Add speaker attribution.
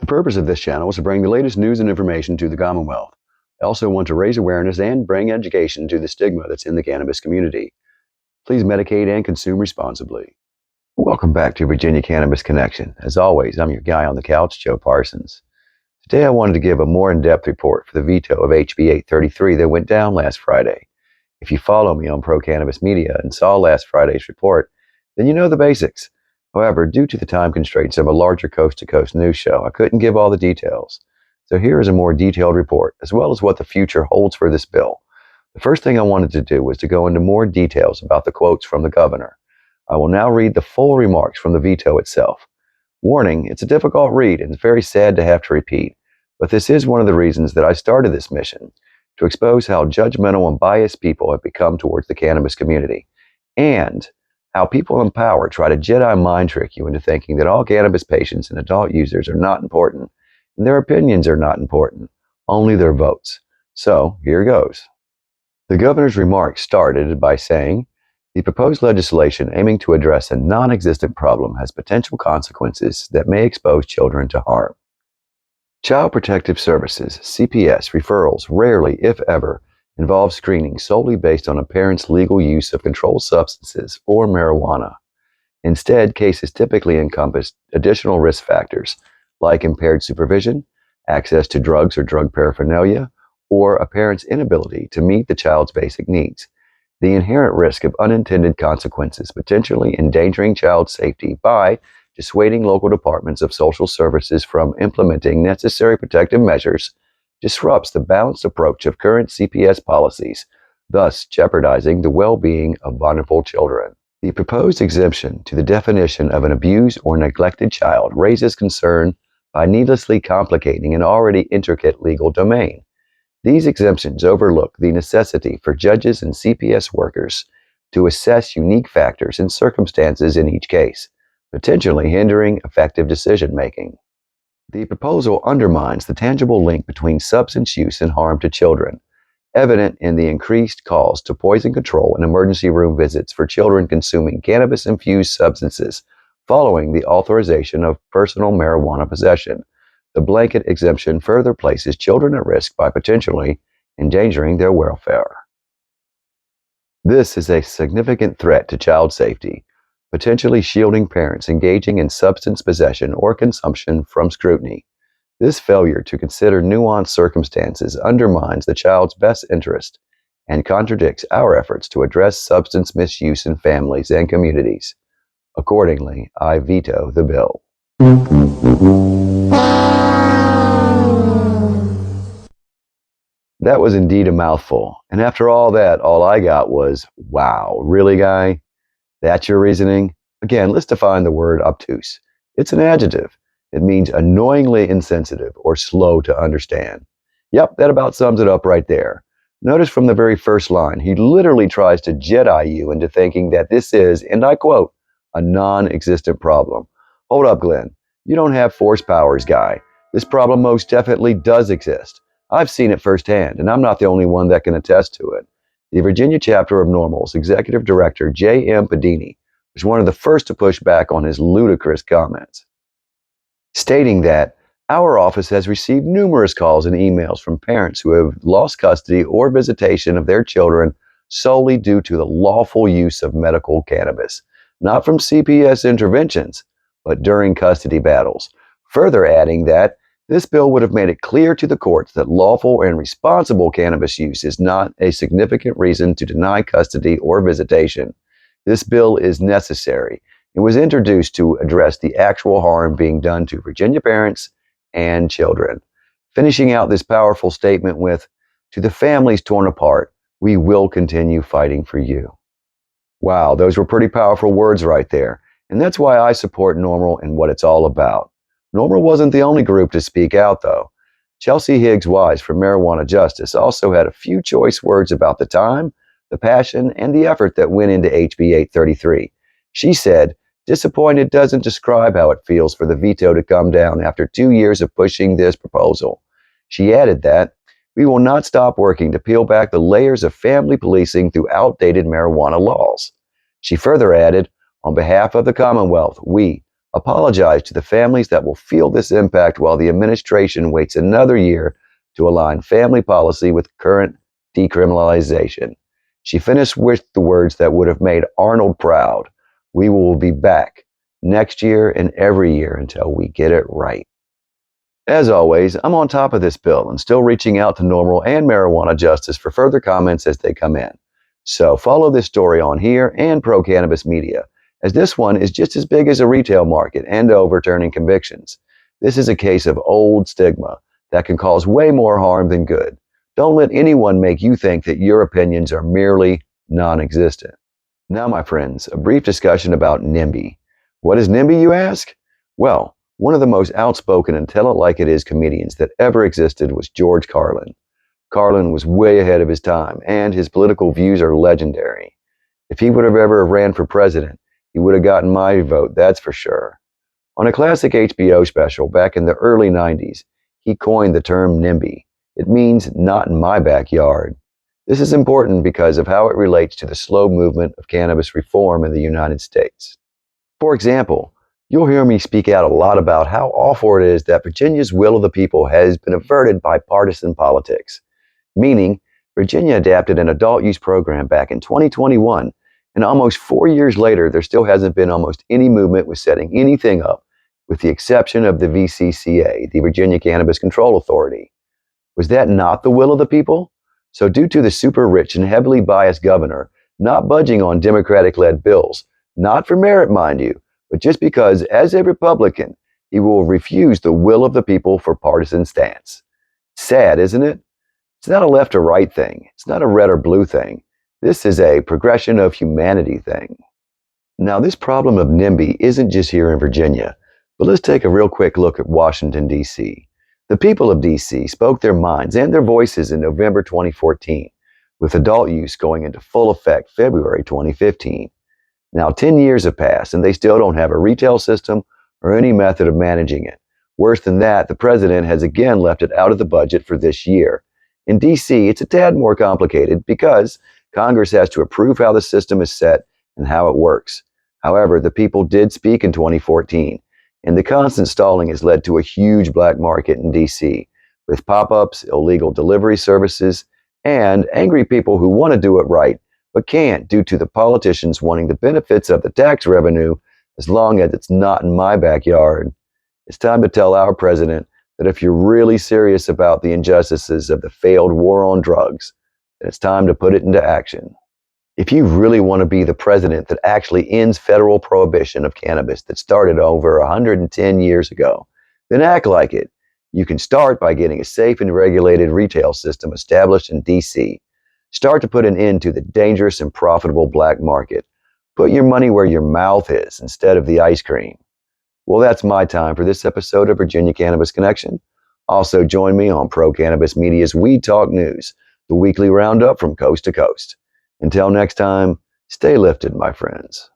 Speaker 1: The purpose of this channel is to bring the latest news and information to the Commonwealth. I also want to raise awareness and bring education to the stigma that's in the cannabis community. Please medicate and consume responsibly. Welcome back to Virginia Cannabis Connection. As always, I'm your guy on the couch, Joe Parsons. Today I wanted to give a more in-depth report for the veto of HB 833 that went down last Friday. If you follow me on pro-cannabis media and saw last Friday's report, then you know the basics. However, due to the time constraints of a larger coast-to-coast news show, I couldn't give all the details. So here is a more detailed report, as well as what the future holds for this bill. The first thing I wanted to do was to go into more details about the quotes from the governor. I will now read the full remarks from the veto itself. Warning, it's a difficult read and it's very sad to have to repeat, but this is one of the reasons that I started this mission, to expose how judgmental and biased people have become towards the cannabis community, and how people in power try to Jedi mind trick you into thinking that all cannabis patients and adult users are not important, and their opinions are not important, only their votes. So, here goes. The governor's remarks started by saying, the proposed legislation aiming to address a non-existent problem has potential consequences that may expose children to harm. Child Protective Services, CPS, referrals rarely, if ever, involve screening solely based on a parent's legal use of controlled substances or marijuana. Instead, cases typically encompass additional risk factors like impaired supervision, access to drugs or drug paraphernalia, or a parent's inability to meet the child's basic needs. The inherent risk of unintended consequences potentially endangering child safety by dissuading local departments of social services from implementing necessary protective measures disrupts the balanced approach of current CPS policies, thus jeopardizing the well-being of vulnerable children. The proposed exemption to the definition of an abused or neglected child raises concern by needlessly complicating an already intricate legal domain. These exemptions overlook the necessity for judges and CPS workers to assess unique factors and circumstances in each case, potentially hindering effective decision-making. The proposal undermines the tangible link between substance use and harm to children, evident in the increased calls to poison control and emergency room visits for children consuming cannabis-infused substances following the authorization of personal marijuana possession. The blanket exemption further places children at risk by potentially endangering their welfare. This is a significant threat to child safety, potentially shielding parents engaging in substance possession or consumption from scrutiny. This failure to consider nuanced circumstances undermines the child's best interest and contradicts our efforts to address substance misuse in families and communities. Accordingly, I veto the bill. That was indeed a mouthful, and after all that, all I got was, wow, really, guy? That's your reasoning? Again, let's define the word obtuse. It's an adjective. It means annoyingly insensitive or slow to understand. Yep, that about sums it up right there. Notice from the very first line, he literally tries to Jedi you into thinking that this is, and I quote, a non-existent problem. Hold up, Glenn. You don't have force powers, guy. This problem most definitely does exist. I've seen it firsthand, and I'm not the only one that can attest to it. The Virginia chapter of NORML's executive director, J.M. Padini, was one of the first to push back on his ludicrous comments, stating that our office has received numerous calls and emails from parents who have lost custody or visitation of their children solely due to the lawful use of medical cannabis, not from CPS interventions, but during custody battles, further adding that this bill would have made it clear to the courts that lawful and responsible cannabis use is not a significant reason to deny custody or visitation. This bill is necessary. It was introduced to address the actual harm being done to Virginia parents and children. Finishing out this powerful statement with, to the families torn apart, we will continue fighting for you. Wow, those were pretty powerful words right there. And that's why I support NORML and what it's all about. NORML wasn't the only group to speak out, though. Chelsea Higgs Wise from Marijuana Justice also had a few choice words about the time, the passion, and the effort that went into HB 833. She said, disappointed doesn't describe how it feels for the veto to come down after 2 years of pushing this proposal. She added that, we will not stop working to peel back the layers of family policing through outdated marijuana laws. She further added, on behalf of the Commonwealth, we, Apologize to the families that will feel this impact while the administration waits another year to align family policy with current decriminalization. She finished with the words that would have made Arnold proud. We will be back next year and every year until we get it right. As always, I'm on top of this bill and still reaching out to NORML and Marijuana Justice for further comments as they come in. So follow this story on here and Pro Cannabis Media, as this one is just as big as a retail market and overturning convictions. This is a case of old stigma that can cause way more harm than good. Don't let anyone make you think that your opinions are merely non-existent. Now, my friends, a brief discussion about NIMBY. What is NIMBY, you ask? Well, one of the most outspoken and tell-it-like-it-is comedians that ever existed was George Carlin. Carlin was way ahead of his time, and his political views are legendary. If he would have ever ran for president, he would have gotten my vote, that's for sure. On a classic HBO special back in the early 90s, he coined the term NIMBY. It means not in my backyard. This is important because of how it relates to the slow movement of cannabis reform in the United States. For example, you'll hear me speak out a lot about how awful it is that Virginia's will of the people has been averted by partisan politics. Meaning, Virginia adapted an adult use program back in 2021, and almost 4 years later, there still hasn't been almost any movement with setting anything up, with the exception of the VCCA, the Virginia Cannabis Control Authority. Was that not the will of the people? So due to the super rich and heavily biased governor not budging on Democratic-led bills, not for merit, mind you, but just because, as a Republican, he will refuse the will of the people for partisan stance. Sad, isn't it? It's not a left or right thing. It's not a red or blue thing. This is a progression of humanity thing. Now, this problem of NIMBY isn't just here in Virginia, but let's take a real quick look at Washington, D.C. The people of D.C. spoke their minds and their voices in November 2014, with adult use going into full effect February 2015. Now, 10 years have passed, and they still don't have a retail system or any method of managing it. Worse than that, the president has again left it out of the budget for this year. In D.C., it's a tad more complicated because Congress has to approve how the system is set and how it works. However, the people did speak in 2014, and the constant stalling has led to a huge black market in D.C., with pop-ups, illegal delivery services, and angry people who want to do it right but can't due to the politicians wanting the benefits of the tax revenue as long as it's not in my backyard. It's time to tell our president that if you're really serious about the injustices of the failed war on drugs, then it's time to put it into action. If you really want to be the president that actually ends federal prohibition of cannabis that started over 110 years ago, then act like it. You can start by getting a safe and regulated retail system established in D.C. Start to put an end to the dangerous and profitable black market. Put your money where your mouth is instead of the ice cream. Well, that's my time for this episode of Virginia Cannabis Connection. Also join me on Pro Cannabis Media's Weed Talk News, the weekly roundup from coast to coast. Until next time, stay lifted, my friends.